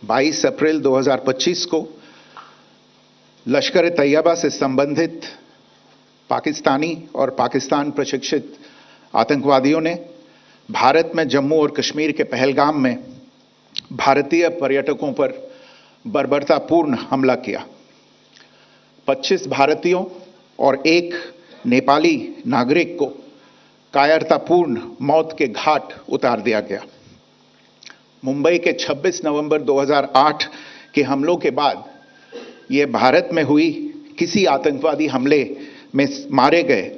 22 अप्रैल 2025 को लश्कर तैयबा से संबंधित पाकिस्तानी और पाकिस्तान प्रशिक्षित आतंकवादियों ने भारत में जम्मू और कश्मीर के पहलगाम में भारतीय पर्यटकों पर बर्बरतापूर्ण हमला किया। 25 भारतीयों और एक नेपाली नागरिक को कायरतापूर्ण मौत के घाट उतार दिया गया। मुंबई के 26 नवंबर 2008 के हमलों के बाद यह भारत में हुई किसी आतंकवादी हमले में मारे गए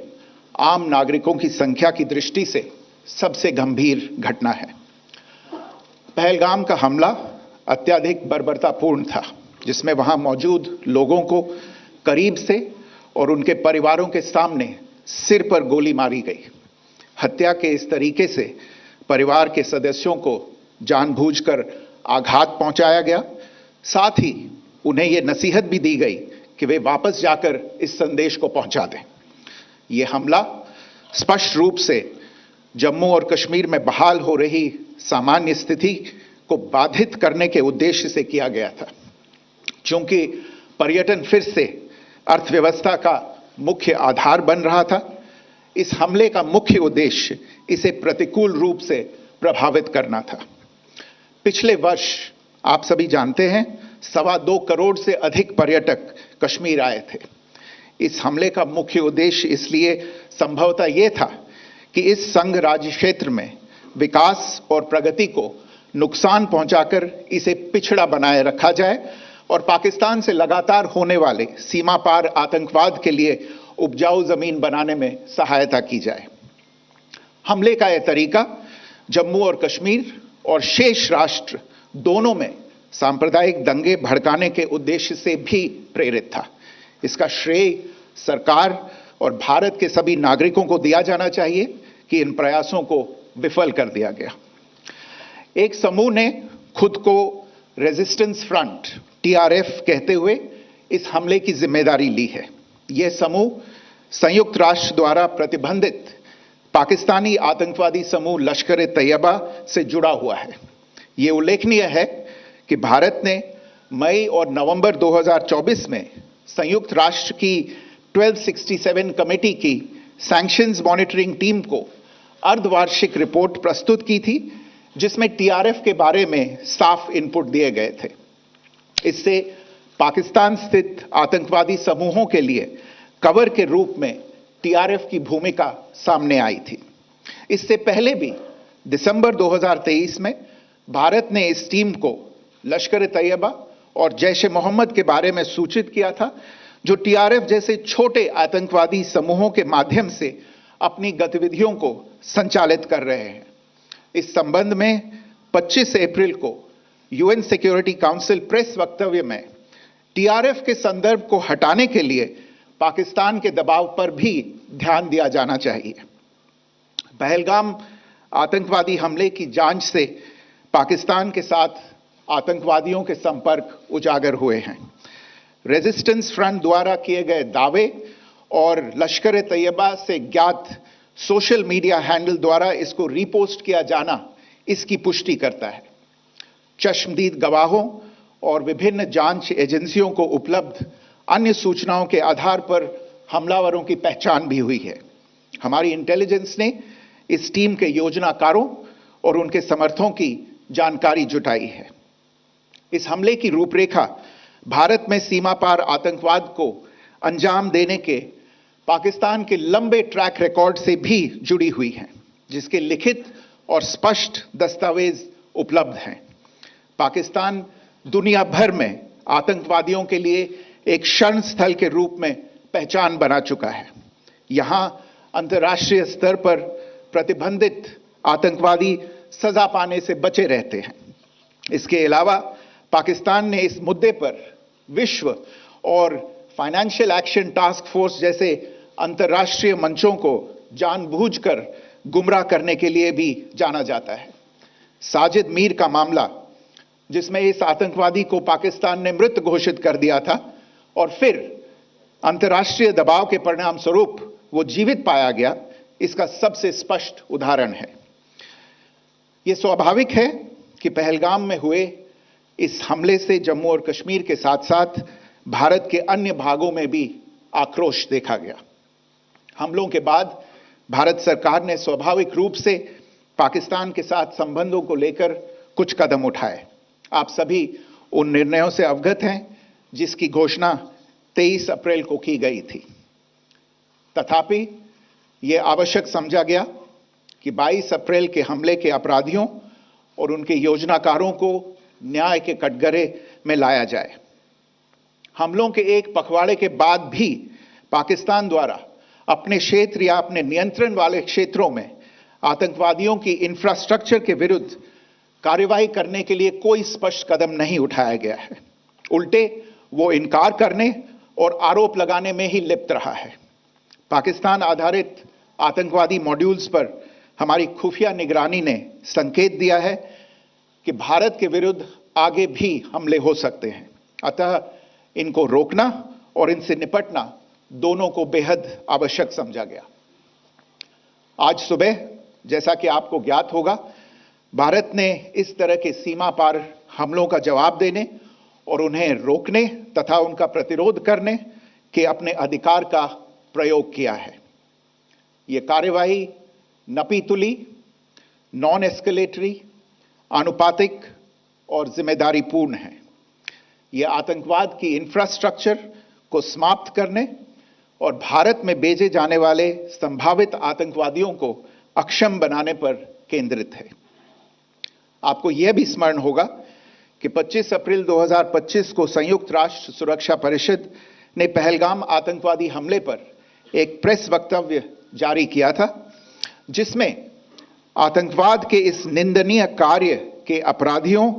आम नागरिकों की संख्या की दृष्टि से सबसे गंभीर घटना है। पहलगाम का हमला अत्यधिक बर्बरतापूर्ण था, जिसमें वहां मौजूद लोगों को करीब से और उनके परिवारों के सामने सिर पर गोली मारी गई। हत्या के इस तरीके से परिवार के सदस्यों को जानबूझकर आघात पहुंचाया गया। साथ ही उन्हें यह नसीहत भी दी गई कि वे वापस जाकर इस संदेश को पहुंचा दें। यह हमला स्पष्ट रूप से जम्मू और कश्मीर में बहाल हो रही सामान्य स्थिति को बाधित करने के उद्देश्य से किया गया था। चूंकि पर्यटन फिर से अर्थव्यवस्था का मुख्य आधार बन रहा था, इस हमले का मुख्य उद्देश्य इसे प्रतिकूल रूप से प्रभावित करना था। पिछले वर्ष आप सभी जानते हैं 2.25 करोड़ से अधिक पर्यटक कश्मीर आए थे। इस हमले का मुख्य उद्देश्य इसलिए संभवतः यह था कि इस संघ राज्य क्षेत्र में विकास और प्रगति को नुकसान पहुंचाकर इसे पिछड़ा बनाए रखा जाए और पाकिस्तान से लगातार होने वाले सीमा पार आतंकवाद के लिए उपजाऊ जमीन बनाने में सहायता की जाए। हमले का यह तरीका जम्मू और कश्मीर और शेष राष्ट्र दोनों में सांप्रदायिक दंगे भड़काने के उद्देश्य से भी प्रेरित था। इसका श्रेय सरकार और भारत के सभी नागरिकों को दिया जाना चाहिए कि इन प्रयासों को विफल कर दिया गया। एक समूह ने खुद को रेजिस्टेंस फ्रंट TRF कहते हुए इस हमले की जिम्मेदारी ली है। यह समूह संयुक्त राष्ट्र द्वारा प्रतिबंधित पाकिस्तानी आतंकवादी समूह लश्कर तैयबा से जुड़ा हुआ है। यह उल्लेखनीय है कि भारत ने मई और नवंबर 2024 में संयुक्त राष्ट्र की 1267 कमेटी की सैंक्शंस मॉनिटरिंग टीम को अर्धवार्षिक रिपोर्ट प्रस्तुत की थी, जिसमें TRF के बारे में साफ इनपुट दिए गए थे। इससे पाकिस्तान स्थित आतंकवादी समूहों के लिए कवर के रूप में TRF की भूमिका सामने आई थी। इससे पहले भी दिसंबर 2023 में भारत ने इस टीम को लश्कर तैयबा और जैश ए मोहम्मद के बारे में सूचित किया था, जो TRF जैसे छोटे आतंकवादी समूहों के माध्यम से अपनी गतिविधियों को संचालित कर रहे हैं। इस संबंध में 25 अप्रैल को UN सिक्योरिटी काउंसिल प्रेस वक्तव्य में TRF के संदर्भ को हटाने के लिए पाकिस्तान के दबाव पर भी ध्यान दिया जाना चाहिए। पहलगाम आतंकवादी हमले की जांच से पाकिस्तान के साथ आतंकवादियों के संपर्क उजागर हुए हैं। रेजिस्टेंस फ्रंट द्वारा किए गए दावे और लश्कर तैयबा से ज्ञात सोशल मीडिया हैंडल द्वारा इसको रीपोस्ट किया जाना इसकी पुष्टि करता है। चश्मदीद गवाहों और विभिन्न जांच एजेंसियों को उपलब्ध अन्य सूचनाओं के आधार पर हमलावरों की पहचान भी हुई है। हमारी इंटेलिजेंस ने इस टीम के योजनाकारों और उनके समर्थकों की जानकारी जुटाई है। इस हमले की रूपरेखा भारत में सीमा पार आतंकवाद को अंजाम देने के पाकिस्तान के लंबे ट्रैक रिकॉर्ड से भी जुड़ी हुई है, जिसके लिखित और स्पष्ट दस्तावेज उपलब्ध हैं। पाकिस्तान दुनिया भर में आतंकवादियों के लिए एक शरण स्थल के रूप में पहचान बना चुका है। यहां अंतर्राष्ट्रीय स्तर पर प्रतिबंधित आतंकवादी सजा पाने से बचे रहते हैं। इसके अलावा पाकिस्तान ने इस मुद्दे पर विश्व और फाइनेंशियल एक्शन टास्क फोर्स जैसे अंतर्राष्ट्रीय मंचों को जानबूझकर गुमराह करने के लिए भी जाना जाता है। साजिद मीर का मामला, जिसमें इस आतंकवादी को पाकिस्तान ने मृत घोषित कर दिया था और फिर अंतर्राष्ट्रीय दबाव के परिणाम स्वरूप वो जीवित पाया गया, इसका सबसे स्पष्ट उदाहरण है। यह स्वाभाविक है कि पहलगाम में हुए इस हमले से जम्मू और कश्मीर के साथ साथ भारत के अन्य भागों में भी आक्रोश देखा गया। हमलों के बाद भारत सरकार ने स्वाभाविक रूप से पाकिस्तान के साथ संबंधों को लेकर कुछ कदम उठाए। आप सभी उन निर्णयों से अवगत हैं जिसकी घोषणा 23 अप्रैल को की गई थी। तथापि यह आवश्यक समझा गया कि 22 अप्रैल के हमले के अपराधियों और उनके योजनाकारों को न्याय के कटघरे में लाया जाए। हमलों के एक पखवाड़े के बाद भी पाकिस्तान द्वारा अपने क्षेत्र या अपने नियंत्रण वाले क्षेत्रों में आतंकवादियों की इंफ्रास्ट्रक्चर के विरुद्ध कार्रवाई करने के लिए कोई स्पष्ट कदम नहीं उठाया गया है। उल्टे वो इनकार करने और आरोप लगाने में ही लिप्त रहा है। पाकिस्तान आधारित आतंकवादी मॉड्यूल्स पर हमारी खुफिया निगरानी ने संकेत दिया है कि भारत के विरुद्ध आगे भी हमले हो सकते हैं। अतः इनको रोकना और इनसे निपटना दोनों को बेहद आवश्यक समझा गया। आज सुबह, जैसा कि आपको ज्ञात होगा, भारत ने इस तरह के सीमा पार हमलों का जवाब देने और उन्हें रोकने तथा उनका प्रतिरोध करने के अपने अधिकार का प्रयोग किया है। यह कार्यवाही नपीतुली, नॉन एस्केलेटरी, आनुपातिक और जिम्मेदारीपूर्ण है। यह आतंकवाद की इंफ्रास्ट्रक्चर को समाप्त करने और भारत में भेजे जाने वाले संभावित आतंकवादियों को अक्षम बनाने पर केंद्रित है। आपको यह भी स्मरण होगा कि 25 अप्रैल 2025 को संयुक्त राष्ट्र सुरक्षा परिषद ने पहलगाम आतंकवादी हमले पर एक प्रेस वक्तव्य जारी किया था, जिसमें आतंकवाद के इस निंदनीय कार्य के अपराधियों,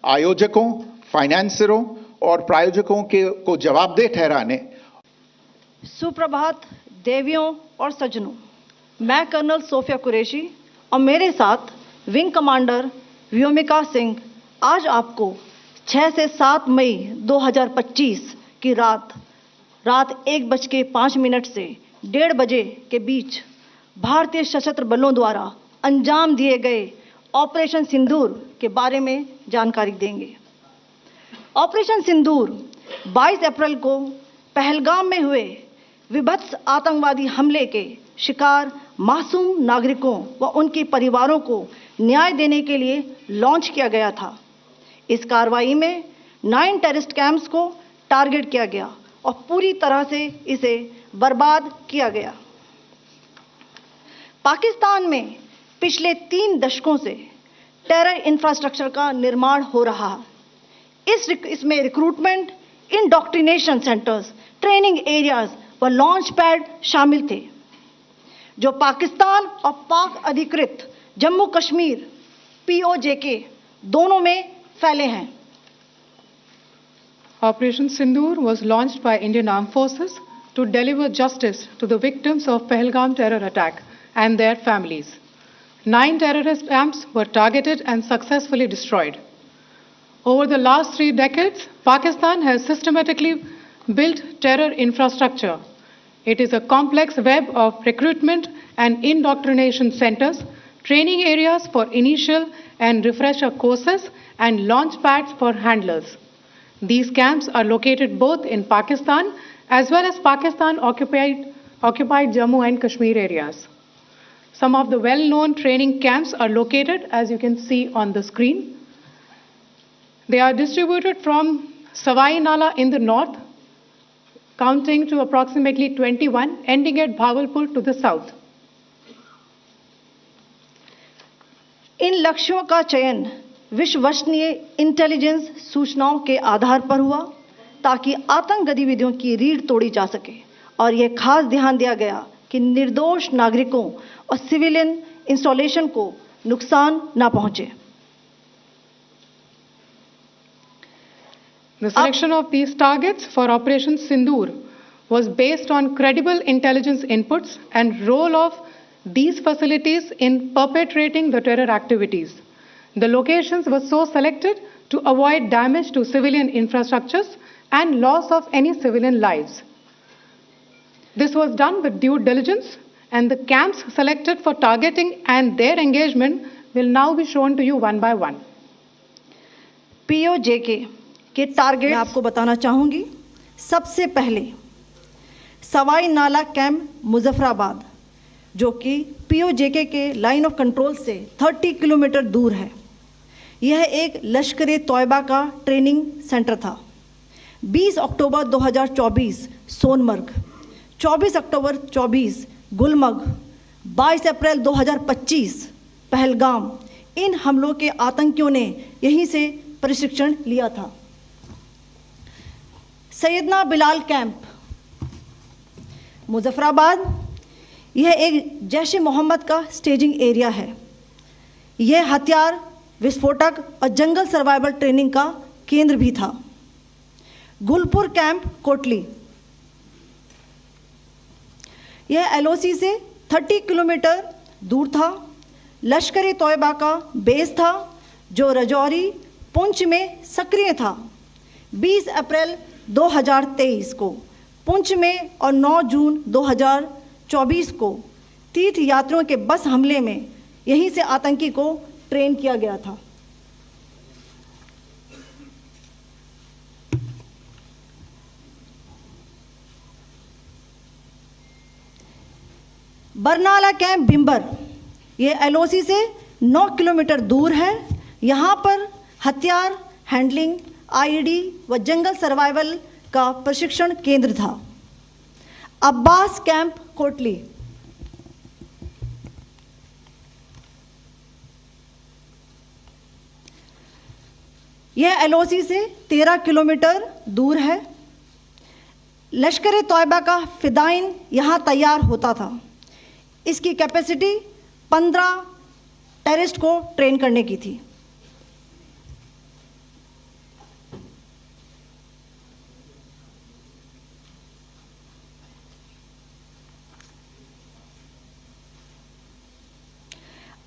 आयोजकों, फाइनेंसरों और प्रायोजकों को जवाबदेह ठहराने। सुप्रभात देवियों और सज्जनों, मैं कर्नल सोफिया कुरैशी और मेरे साथ विंग कमांडर व्योमिका सिंह आज आपको 6 से 7 मई 2025 की रात 1:05 से 1:30 बजे के बीच भारतीय सशस्त्र बलों द्वारा अंजाम दिए गए ऑपरेशन सिंदूर के बारे में जानकारी देंगे। ऑपरेशन सिंदूर 22 अप्रैल को पहलगाम में हुए विभत्स आतंकवादी हमले के शिकार मासूम नागरिकों व उनके परिवारों को न्याय देने के लिए लॉन्च किया गया था। इस कार्रवाई में 9 टेररिस्ट कैंप्स को टारगेट किया गया और पूरी तरह से इसे बर्बाद किया गया। पाकिस्तान में पिछले 3 दशकों से टेरर इंफ्रास्ट्रक्चर का निर्माण हो रहा है। इसमें recruitment, indoctrination centres, training areas व लॉन्च पैड शामिल थे, जो पाकिस्तान और पाक अधिकृत जम्मू कश्मीर POJK दोनों में फैले हैं। Operation Sindoor was launched by Indian Armed Forces to deliver justice to the victims of Pahalgam terror attack and their families. 9 terrorist camps were targeted and successfully destroyed. Over the last 3 decades, Pakistan has systematically built terror infrastructure. It is a complex web of recruitment and indoctrination centers, training areas for initial and refresher courses, and launch pads for handlers. These camps are located both in Pakistan as well as Pakistan-occupied Jammu and Kashmir areas. Some of the well-known training camps are located, as you can see on the screen. They are distributed from Savai Nala in the north, counting to approximately 21, ending at Bhagalpur to the south. इन लक्ष्यों का चयन विश्वसनीय intelligence सूचनाओं के आधार पर हुआ, ताकि आतंक गतिविधियों की रीढ़ तोड़ी जा सके, और यह खास ध्यान दिया गया कि निर्दोष नागरिकों और सिविलियन इंस्टॉलेशन को नुकसान न पहुंचे। The selection of these targets for Operation Sindoor was based on credible intelligence inputs and role of these facilities in perpetrating the terror activities. The locations were so selected to avoid damage to civilian infrastructures and loss of any civilian lives. This was done with due diligence, and the camps selected for targeting and their engagement will now be shown to you one by one. PoJK के target आपको बताना चाहूँगी। सबसे पहले सवाई नाला camp Muzaffarabad, जो कि PoJK के लाइन ऑफ कंट्रोल से 30 किलोमीटर दूर है। यह एक लश्कर ए तोयबा का ट्रेनिंग सेंटर था। 20 अक्टूबर 2024 सोनमर्ग, 24 अक्टूबर 24 गुलमर्ग, 22 अप्रैल 2025 पहलगाम, इन हमलों के आतंकियों ने यहीं से प्रशिक्षण लिया था। सैयदना बिलाल कैंप मुजफ्फराबाद, यह एक जैश ए मोहम्मद का स्टेजिंग एरिया है। यह हथियार, विस्फोटक और जंगल सर्वाइवल ट्रेनिंग का केंद्र भी था। गुलपुर कैंप कोटली, यह एलओसी से 30 किलोमीटर दूर था। लश्कर ए तोयबा का बेस था जो रजौरी, पुंछ में सक्रिय था। 20 अप्रैल 2023 को पुंछ में और 9 जून 2024 को तीर्थ यात्रियों के बस हमले में यहीं से आतंकी को ट्रेन किया गया था। बरनाला कैंप बिम्बर, यह एलओसी से 9 किलोमीटर दूर है। यहाँ पर हथियार, हैंडलिंग, आईईडी व जंगल सर्वाइवल का प्रशिक्षण केंद्र था। अब्बास कैंप कोटली, यह एलओसी से 13 किलोमीटर दूर है। लश्कर ए तोयबा का फिदाइन यहाँ तैयार होता था। इसकी कैपेसिटी 15 टेररिस्ट को ट्रेन करने की थी।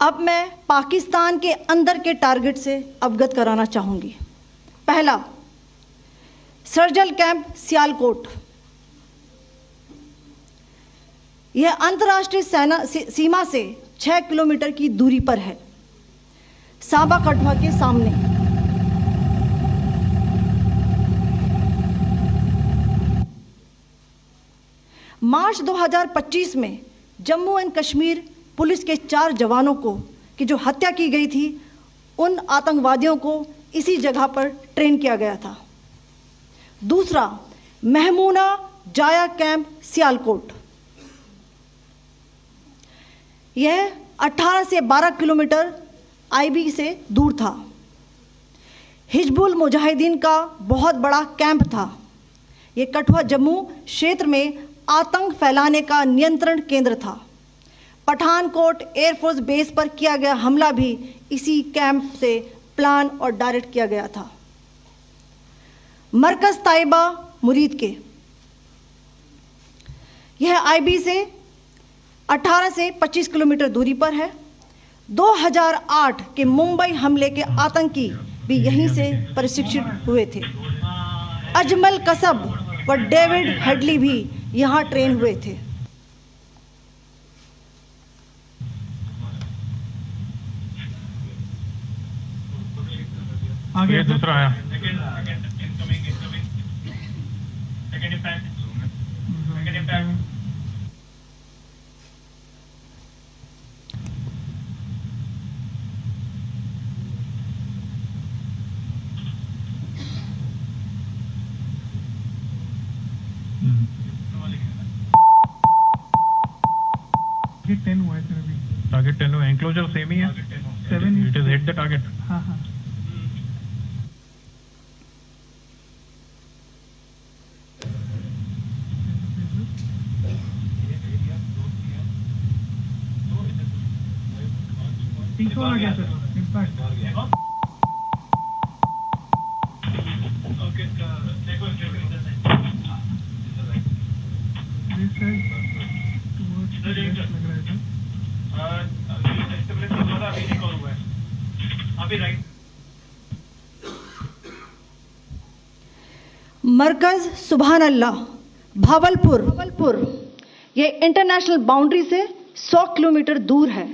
अब मैं पाकिस्तान के अंदर के टारगेट से अवगत कराना चाहूँगी। पहला, सर्जल कैंप सियालकोट, यह अंतर्राष्ट्रीय सीमा से 6 किलोमीटर की दूरी पर है, सांबा कठुआ के सामने। मार्च 2025 में जम्मू एंड कश्मीर पुलिस के 4 जवानों को की जो हत्या की गई थी, उन आतंकवादियों को इसी जगह पर ट्रेन किया गया था। दूसरा, महमूना जाया कैंप सियालकोट, यह 18 से 12 किलोमीटर आईबी से दूर था। हिजबुल मुजाहिदीन का बहुत बड़ा कैंप था। यह कठुआ जम्मू क्षेत्र में आतंक फैलाने का नियंत्रण केंद्र था। पठानकोट एयरफोर्स बेस पर किया गया हमला भी इसी कैंप से प्लान और डायरेक्ट किया गया था। मरकज ताइबा मुरीद के, यह आईबी से 18 से 25 किलोमीटर दूरी पर है। 2008 के मुंबई हमले के आतंकी भी यहीं से प्रशिक्षित हुए थे। अजमल कसब व डेविड हेडली भी यहाँ ट्रेन हुए थे। आगे दूसरा आया। टारगेट 10 हुआ है सर अभी। टारगेट 10 हुआ, एंक्लोजर सेम ही है। 7 it is hit the target. हाँ हाँ। तीसरा आ गया सर इम्पैक्ट। मरकज सुभान अल्लाह भावलपुर, ये इंटरनेशनल बाउंड्री से 100 किलोमीटर दूर है।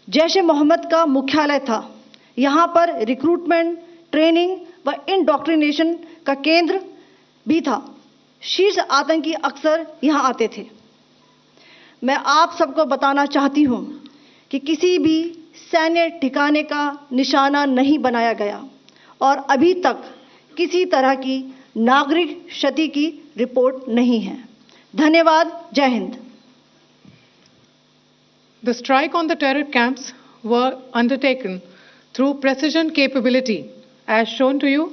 जैश ए मोहम्मद का मुख्यालय था। यहाँ पर रिक्रूटमेंट, ट्रेनिंग व इंडोक्ट्रिनेशन का केंद्र भी था। शीर्ष आतंकी अक्सर यहां आते थे। मैं आप सबको बताना चाहती हूं कि किसी भी सैन्य ठिकाने का निशाना नहीं बनाया गया और अभी तक किसी तरह की नागरिक क्षति की रिपोर्ट नहीं है। धन्यवाद। जय Hind. The strike on the terror camps were undertaken through precision capability, as shown to you.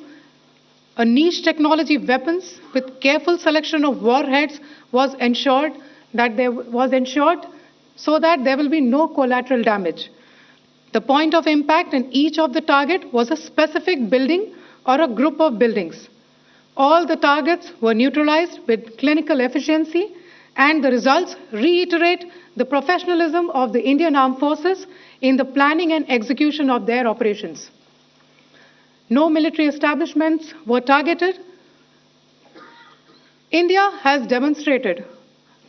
A niche technology weapons with careful selection of warheads was ensured so that there will be no collateral damage. The point of impact in each of the target was a specific building or a group of buildings. All the targets were neutralized with clinical efficiency, and the results reiterate the professionalism of the Indian Armed Forces in the planning and execution of their operations. No military establishments were targeted. India has demonstrated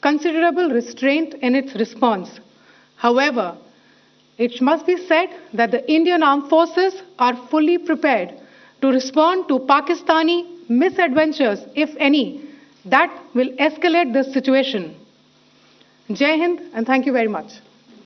considerable restraint in its response. However, it must be said that the Indian Armed Forces are fully prepared to respond to Pakistani misadventures, if any, that will escalate the situation. Jai Hind, and thank you very much.